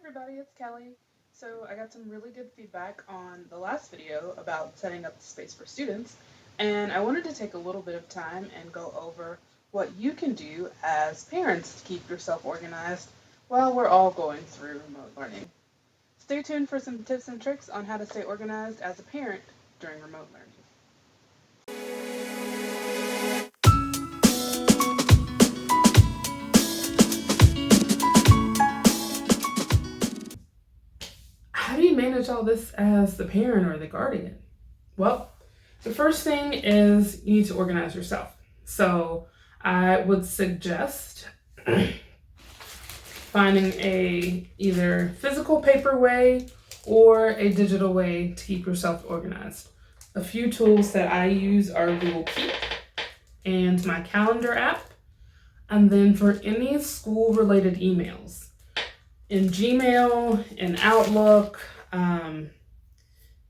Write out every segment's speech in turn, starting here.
everybody, it's Kelly. So I got some really good feedback on the last video about setting up the space for students, and I wanted to take a little bit of time and go over what you can do as parents to keep yourself organized while we're all going through remote learning. Stay tuned for some tips and tricks on how to stay organized as a parent during remote learning. How do you manage all this as the parent or the guardian? Well, the first thing is you need to organize yourself. So I would suggest finding a either physical paper way or a digital way to keep yourself organized. A few tools that I use are Google Keep and my calendar app. And then for any school related emails, in Gmail, in Outlook, in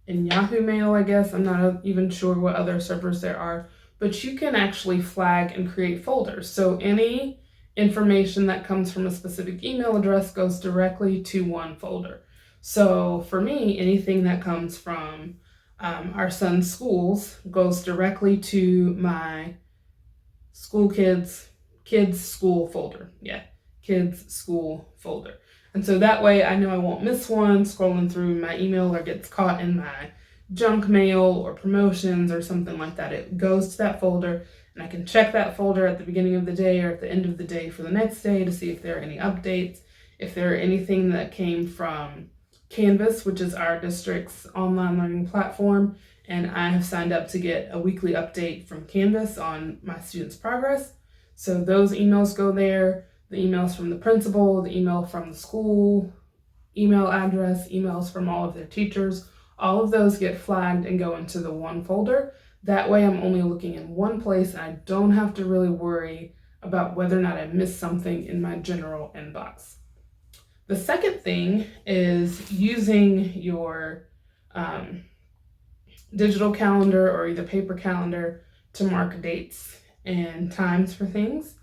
Yahoo Mail, I guess. I'm not even sure what other servers there are, but you can actually flag and create folders. So any information that comes from a specific email address goes directly to one folder. So for me, anything that comes from our son's schools goes directly to my kids school folder. Yeah, kids school folder. And so that way I know I won't miss one scrolling through my email or gets caught in my junk mail or promotions or something like that. It goes to that folder and I can check that folder at the beginning of the day or at the end of the day for the next day to see if there are any updates, if there are anything that came from Canvas, which is our district's online learning platform. And I have signed up to get a weekly update from Canvas on my students' progress. So those emails go there. The emails from the principal, the email from the school, email address, emails from all of their teachers, all of those get flagged and go into the one folder. That way I'm only looking in one place and I don't have to really worry about whether or not I missed something in my general inbox. The second thing is using your digital calendar or either paper calendar to mark dates and times for things.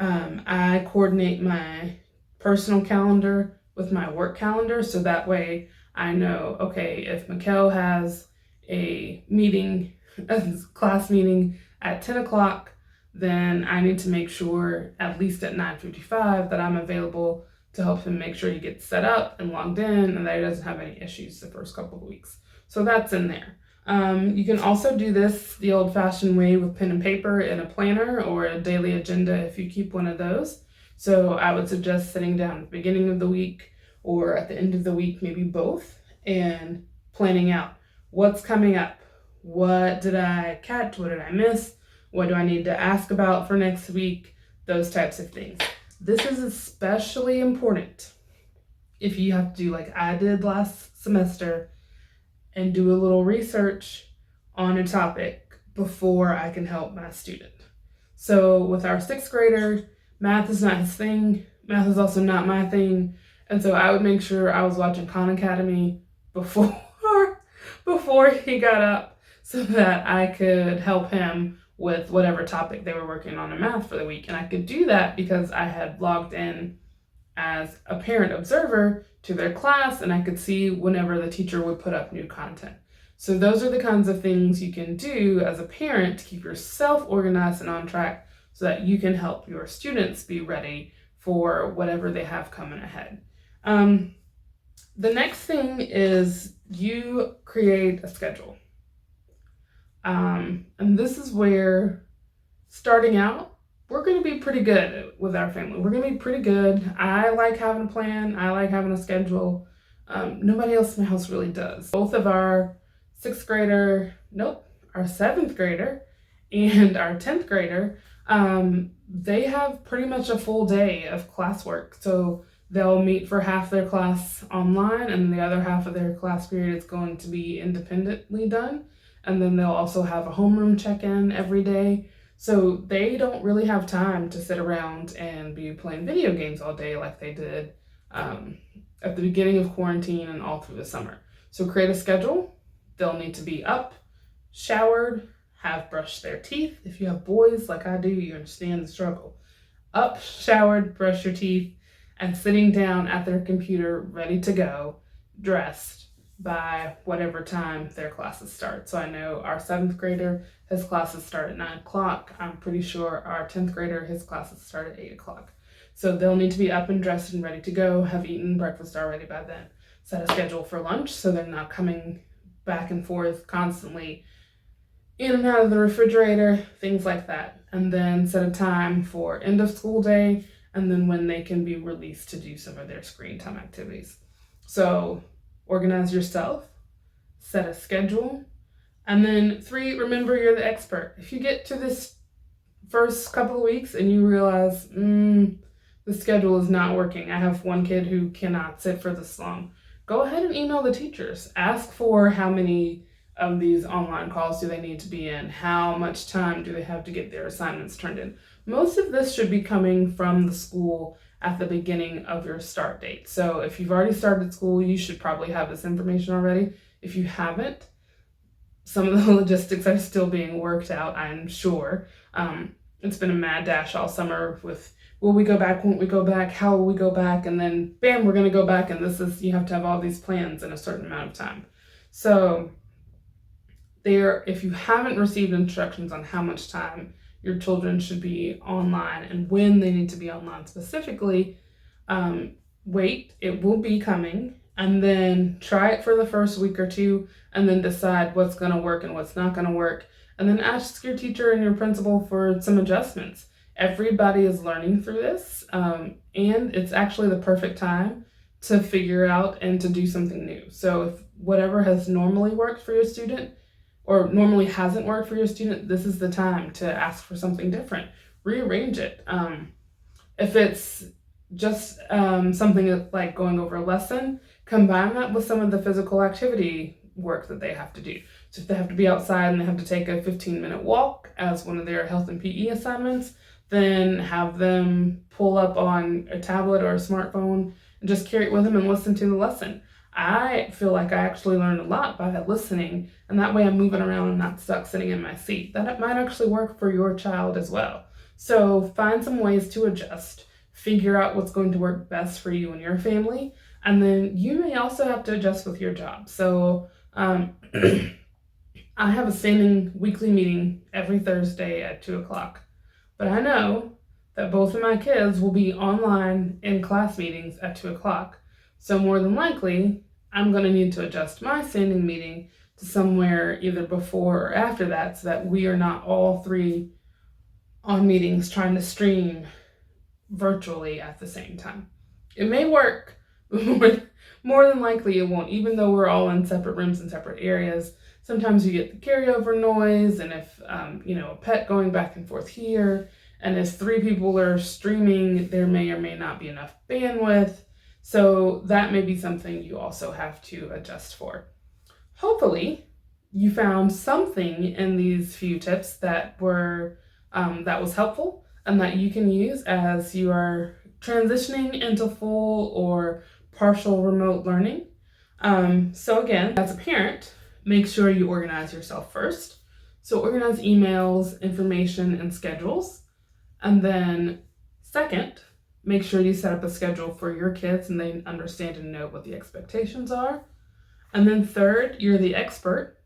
I coordinate my personal calendar with my work calendar, so that way I know, okay, if Mikkel has a meeting, a class meeting at 10 o'clock, then I need to make sure at least at 9:55 that I'm available to help him make sure he gets set up and logged in and that he doesn't have any issues the first couple of weeks. So that's in there. You can also do this the old-fashioned way with pen and paper in a planner or a daily agenda if you keep one of those. So I would suggest sitting down at the beginning of the week or at the end of the week, maybe both, and planning out what's coming up. What did I catch? What did I miss? What do I need to ask about for next week? Those types of things. This is especially important if you have to do like I did last semester and do a little research on a topic before I can help my student. So with our sixth grader, math is not his thing. Math is also not my thing. And so I would make sure I was watching Khan Academy before he got up so that I could help him with whatever topic they were working on in math for the week. And I could do that because I had logged in as a parent observer to their class and I could see whenever the teacher would put up new content. So those are the kinds of things you can do as a parent to keep yourself organized and on track so that you can help your students be ready for whatever they have coming ahead. The next thing is you create a schedule. And this is where, starting out, we're going to be pretty good with our family. We're going to be pretty good. I like having a plan. I like having a schedule. Nobody else in my house really does. Both of our our seventh grader and our 10th grader, they have pretty much a full day of classwork. So they'll meet for half their class online and the other half of their class period is going to be independently done. And then they'll also have a homeroom check-in every day. So they don't really have time to sit around and be playing video games all day like they did at the beginning of quarantine and all through the summer. So create a schedule. They'll need to be up, showered, have brushed their teeth. If you have boys like I do, you understand the struggle. Up, showered, brush your teeth, and sitting down at their computer ready to go, dressed by whatever time their classes start. So I know our 7th grader, his classes start at 9 o'clock. I'm pretty sure our 10th grader, his classes start at 8 o'clock. So they'll need to be up and dressed and ready to go, have eaten breakfast already by then. Set a schedule for lunch so they're not coming back and forth constantly in and out of the refrigerator, things like that. And then set a time for end of school day and then when they can be released to do some of their screen time activities. So organize yourself, set a schedule, and then 3, remember you're the expert. If you get to this first couple of weeks and you realize, the schedule is not working, I have one kid who cannot sit for this long, go ahead and email the teachers. Ask for how many of these online calls do they need to be in, how much time do they have to get their assignments turned in. Most of this should be coming from the school at the beginning of your start date. So if you've already started school, you should probably have this information already. If you haven't, some of the logistics are still being worked out, I'm sure. It's been a mad dash all summer with will we go back, won't we go back, how will we go back, and then bam, we're going to go back, and you have to have all these plans in a certain amount of time. So if you haven't received instructions on how much time your children should be online and when they need to be online specifically, wait, it will be coming, and then try it for the first week or 2, and then decide what's going to work and what's not going to work, and then ask your teacher and your principal for some adjustments. Everybody is learning through this, and it's actually the perfect time to figure out and to do something new. So if whatever has normally worked for your student or normally hasn't worked for your student, this is the time to ask for something different. Rearrange it. If it's just something like going over a lesson, combine that with some of the physical activity work that they have to do. So if they have to be outside and they have to take a 15-minute walk as one of their health and PE assignments, then have them pull up on a tablet or a smartphone and just carry it with them and listen to the lesson. I feel like I actually learned a lot by listening, and that way I'm moving around and not stuck sitting in my seat. That might actually work for your child as well. So find some ways to adjust, figure out what's going to work best for you and your family, and then you may also have to adjust with your job. So I have a standing weekly meeting every Thursday at 2 o'clock, but I know that both of my kids will be online in class meetings at 2 o'clock. So more than likely, I'm going to need to adjust my standing meeting to somewhere either before or after that so that we are not all 3 on meetings trying to stream virtually at the same time. It may work, but more than likely it won't, even though we're all in separate rooms and separate areas. Sometimes you get the carryover noise, and if, a pet going back and forth here, and if 3 people are streaming, there may or may not be enough bandwidth. So that may be something you also have to adjust for. Hopefully, you found something in these few tips that was helpful and that you can use as you are transitioning into full or partial remote learning. So again, as a parent, make sure you organize yourself first. So organize emails, information, and schedules. And then second, make sure you set up a schedule for your kids and they understand and know what the expectations are. And then third, you're the expert.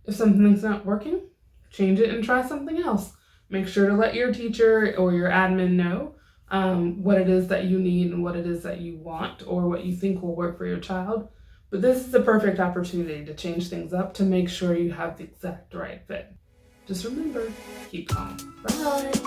If something's not working, change it and try something else. Make sure to let your teacher or your admin know what it is that you need and what it is that you want or what you think will work for your child. But this is the perfect opportunity to change things up to make sure you have the exact right fit. Just remember, keep calm. Bye.